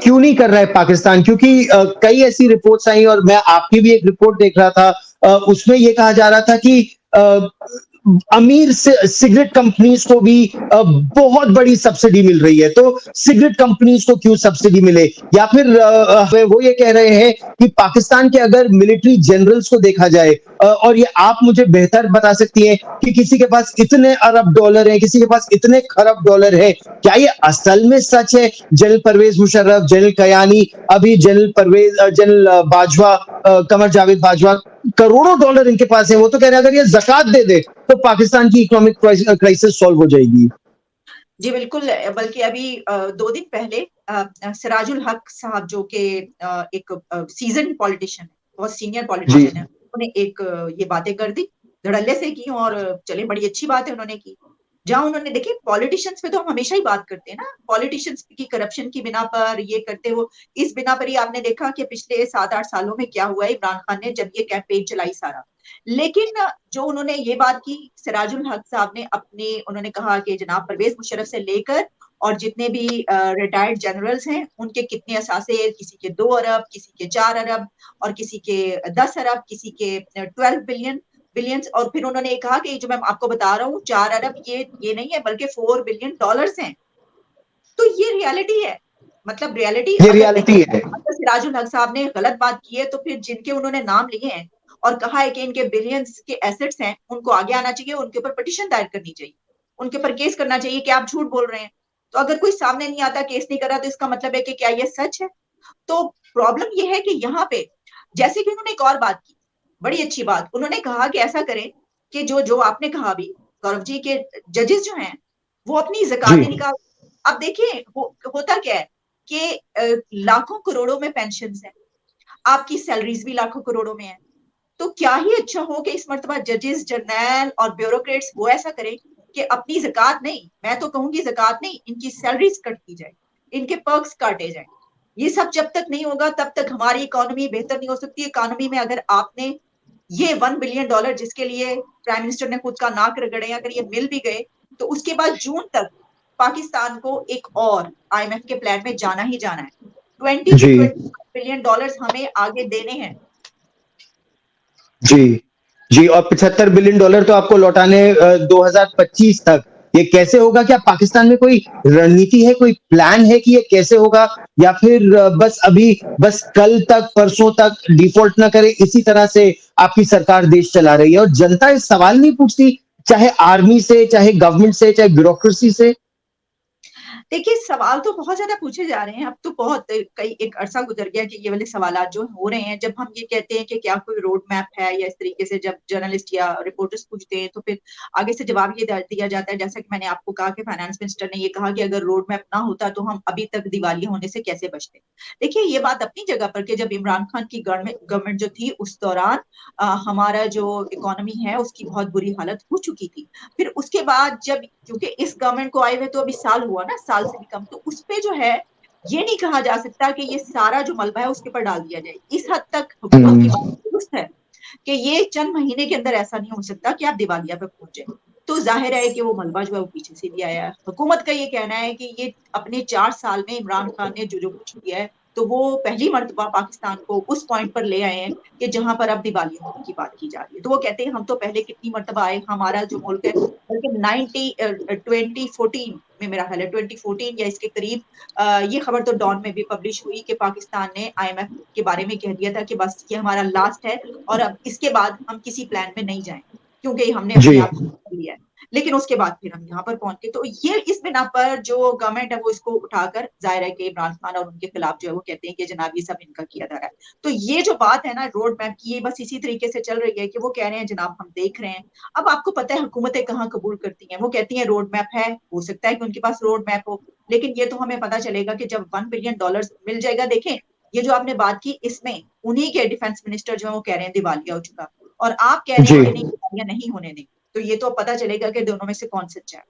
क्यों नहीं कर रहा है पाकिस्तान? क्योंकि कई ऐसी रिपोर्ट्स आई और मैं आपकी भी एक रिपोर्ट देख रहा था, उसमें ये कहा जा रहा था कि अमीर सिगरेट कंपनीज को भी बहुत बड़ी सब्सिडी मिल रही है, तो सिगरेट कंपनीज को क्यों सब्सिडी मिले? या फिर वो ये कह रहे हैं कि पाकिस्तान के अगर मिलिट्री जनरल्स को देखा जाए, और ये आप मुझे बेहतर बता सकती हैं कि किसी के पास इतने अरब डॉलर हैं, किसी के पास इतने खरब डॉलर है, क्या ये असल में सच है? जनरल परवेज मुशर्रफ, जनरल कयानी, अभी जनरल बाजवा, कमर जावेद बाजवा, करोड़ों डॉलर इनके पास है। वो तो कह रहे हैं अगर ये ज़कात दे दे तो पाकिस्तान की इकोनॉमिक क्राइसिस सॉल्व हो जाएगी। जी बिल्कुल, बल्कि अभी 2 दिन पहले सिराजुल हक साहब जो कि एक सीजन पॉलिटिशियन है, बहुत सीनियर जी। पॉलिटिशियन है, उन्होंने एक ये बातें कर दी, धड़ल्ले से की और चलिए बड़ी अच्छी बात है उन्होंने की। जहाँ उन्होंने देखिए पॉलिटिशियंस पे तो हम हमेशा ही बात करते हैं ना, पॉलिटिशियंस की करप्शन की बिना पर ये करते हो, इस बिना पर ही आपने देखा कि पिछले 7-8 सालों में क्या हुआ है इमरान खान ने जब ये कैंपेन चलाई सारा। लेकिन जो उन्होंने ये बात की, सिराजुल हक साहब ने उन्होंने कहा कि जनाब परवेज मुशर्रफ से लेकर और जितने भी रिटायर्ड जनरल्स हैं उनके कितने असासे, किसी के 2 अरब, किसी के 4 अरब और किसी के 10 अरब, किसी के 12 बिलियंस। और फिर उन्होंने ये कहा कि जो मैं आपको बता रहा हूँ 4 अरब ये नहीं है बल्कि 4 बिलियन डॉलर्स हैं। तो ये रियलिटी है, मतलब रियलिटी ये अगर देखिए, रियलिटी है। अगर सिराजुल हक साहब ने गलत बात की है तो फिर जिनके उन्होंने नाम लिए हैं और कहा है कि इनके बिलियंस के एसेट्स हैं, उनको आगे आना चाहिए, उनके ऊपर पिटीशन दायर करनी चाहिए, उनके ऊपर केस करना चाहिए कि आप झूठ बोल रहे हैं। तो अगर कोई सामने नहीं आता, केस नहीं कर रहा, तो इसका मतलब है कि क्या ये सच है? तो प्रॉब्लम ये है कि यहाँ पे जैसे कि उन्होंने एक और बात की, बड़ी अच्छी बात, उन्होंने कहा कि ऐसा करें कि जो जो आपने कहा अभी, गौरव जी, के जजेस जो हैं वो अपनी ज़कात जी। नहीं निकाल। अब देखिए होता क्या है कि लाखों करोड़ों में पेंशन्स हैं, आपकी सैलरीज भी लाखों करोड़ों में है। तो क्या ही अच्छा हो कि इस मर्तबा जजेस, जर्नैल और ब्यूरोक्रेट्स वो ऐसा करें कि अपनी ज़कात नहीं, मैं तो कहूंगी ज़कात नहीं, इनकी सैलरीज कट की जाए, इनके पर्क्स काटे जाए। ये सब जब तक नहीं होगा तब तक हमारी इकोनॉमी बेहतर नहीं हो सकती। इकोनॉमी में अगर आपने ये $1 बिलियन जिसके लिए प्राइम मिनिस्टर ने खुद का नाक रगड़े, अगर ये मिल भी गए तो उसके बाद जून तक पाकिस्तान को एक और आईएमएफ के प्लान में जाना ही जाना है। 20 से जी। 25 बिलियन डॉलर्स हमें आगे देने हैं। जी। जी, और $75 बिलियन तो आपको लौटाने 2025 तक। ये कैसे होगा? क्या पाकिस्तान में कोई रणनीति है, कोई प्लान है कि ये कैसे होगा? या फिर बस अभी बस कल तक, परसों तक डिफ़ॉल्ट ना करे, इसी तरह से आपकी सरकार देश चला रही है और जनता ये सवाल नहीं पूछती, चाहे आर्मी से, चाहे गवर्नमेंट से, चाहे ब्यूरोक्रेसी से? देखिए सवाल तो बहुत ज्यादा पूछे जा रहे हैं, अब तो बहुत कई एक अरसा गुजर गया कि ये वाले सवाल जो हो रहे हैं। जब हम ये कहते हैं कि क्या कोई रोड मैप है या इस तरीके से जब जर्नलिस्ट या रिपोर्टर्स पूछते हैं तो फिर आगे से जवाब ये दिया जाता है, जैसा कि मैंने आपको कहा कि फाइनेंस मिनिस्टर ने ये कहा कि अगर रोड मैप ना होता तो हम अभी तक दिवालिया होने से कैसे बचते। देखिए ये बात अपनी जगह पर कि जब इमरान खान की गवर्नमेंट जो थी उस दौरान हमारा जो इकोनॉमी है उसकी बहुत बुरी हालत हो चुकी थी। फिर उसके बाद जब, क्योंकि इस गवर्नमेंट को आए हुए तो अभी साल हुआ ना, साल से भी कम, तो उस पे जो है ये नहीं कहा जा सकता कि ये सारा जो मलबा है उसके ऊपर डाल दिया जाए। इस हद तक हुकूमत की हुँ। बात दुरुस्त है कि ये चंद महीने के अंदर ऐसा नहीं हो सकता कि आप दिवालिया पे पहुंचे। तो जाहिर है कि वो मलबा जो है वो पीछे से भी आया है। हुकूमत का ये कहना है कि ये अपने 4 साल में इमरान खान ने जो जो कुछ किया है, तो वो पहली मर्तबा पाकिस्तान को उस पॉइंट पर ले आए हैं कि जहां पर अब दिवालिया होने की बात की जा रही है। तो वो कहते हैं हम तो पहले कितनी मर्तबा आए, हमारा जो मुल्क है बल्कि 2014 में, मेरा ख्याल है 2014 या इसके करीब, ये खबर तो डॉन में भी पब्लिश हुई कि पाकिस्तान ने आईएमएफ के बारे में कह दिया था कि बस ये हमारा लास्ट है और अब इसके बाद हम किसी प्लान में नहीं जाएंगे क्योंकि हमने अपने जी। आप को कर लिया है। लेकिन उसके बाद फिर हम यहाँ पर पहुंच गए। तो ये इस बिना पर जो गवर्नमेंट है वो इसको उठाकर, जाहिर है कि इमरान खान और उनके खिलाफ जो है वो कहते हैं कि जनाब ये सब इनका किया जा रहा है। तो ये जो बात है ना रोड मैप की, ये बस इसी तरीके से चल रही है कि वो कह रहे हैं जनाब हम देख रहे हैं। अब आपको पता है हुकूमतें कहाँ कबूल करती हैं, वो कहती हैं रोड मैप है, हो सकता है कि उनके पास रोड मैप हो, लेकिन ये तो हमें पता चलेगा कि जब $1 बिलियन मिल जाएगा। देखें ये जो आपने बात की इसमें उन्हीं के डिफेंस मिनिस्टर जो है वो कह रहे हैं दिवालिया हो चुका, और आप कह रहे जी। हैं कि नहीं दिवालिया नहीं होने देंगे। तो ये तो पता चलेगा कि दोनों में से कौन सच्चा है।